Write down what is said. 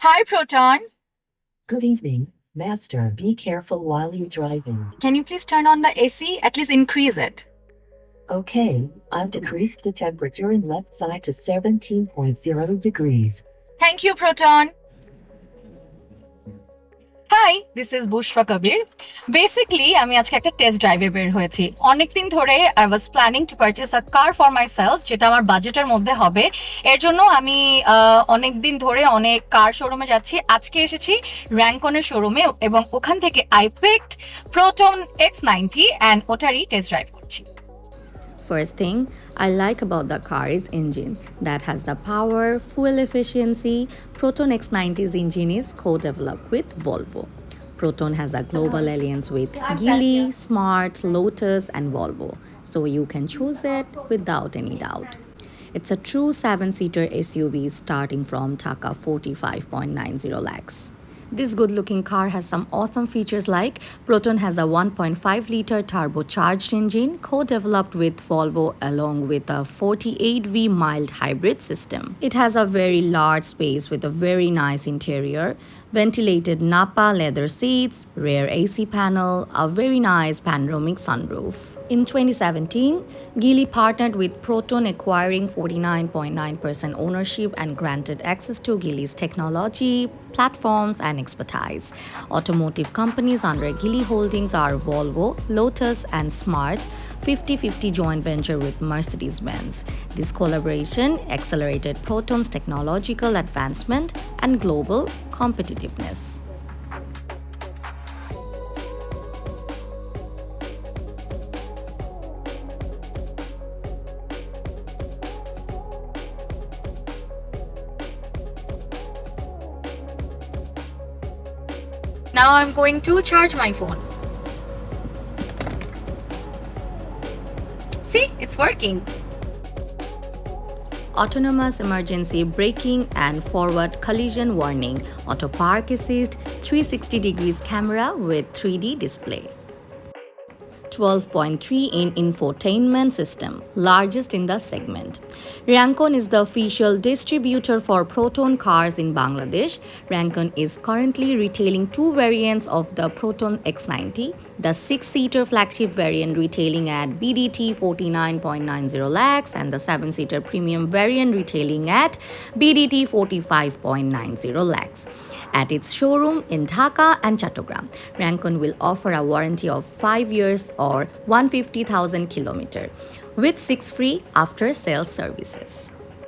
Hi, Proton. Good evening, Master. Be careful while you're driving. Can you please turn on the AC? At least increase it. Okay, I've decreased the temperature in left side to 17.0 degrees. Thank you, Proton. Hi this is Bushra Kabir basically আমি আজকে একটা test ড্রাইভে বের হয়েছি অনেকদিন ধরে I was planning to purchase a car for myself যেটা আমার বাজেটের মধ্যে হবে এর জন্য আমি অনেকদিন ধরে অনেক কার শোরুমে যাচ্ছি আজকে এসেছি র্যাঙ্কনের শোরুমে এবং ওখান থেকে I picked Proton X90 and ওটারই টেস্ট ড্রাইভ করছি First thing I like about the car is engine that has the power, fuel efficiency. Proton X90's engine is co-developed with Volvo. Proton has a global alliance with Geely, Smart, Lotus and Volvo, so you can choose it without any doubt. It's a true 7-seater SUV starting from Dhaka 45.90 lakhs. This good-looking car has some awesome features like Proton has a 1.5-liter turbocharged engine co-developed with Volvo along with a 48V mild hybrid system. It has a very large space with a very nice interior, ventilated Napa leather seats, rear AC panel, a very nice panoramic sunroof. In 2017, Geely partnered with Proton, acquiring 49.9% ownership and granted access to Geely's technology, platforms, and expertise. Automotive companies under Geely Holdings are Volvo, Lotus, and Smart, 50-50 joint venture with Mercedes-Benz. This collaboration accelerated Proton's technological advancement and global competitiveness. Now I'm going to charge my phone. See, it's working. Autonomous emergency braking and forward collision warning, auto park assist, 360 degrees camera with 3D display. 12.3 in infotainment system, largest in the segment. Rancon is the official distributor for Proton cars in Bangladesh. Rancon is currently retailing two variants of the Proton X90, the 6-seater flagship variant retailing at BDT 49.90 lakhs and the 7-seater premium variant retailing at BDT 45.90 lakhs. At its showroom in Dhaka and Chattogram, Rancon will offer a warranty of 5 years or 150,000 kilometers with 6 free after-sales services.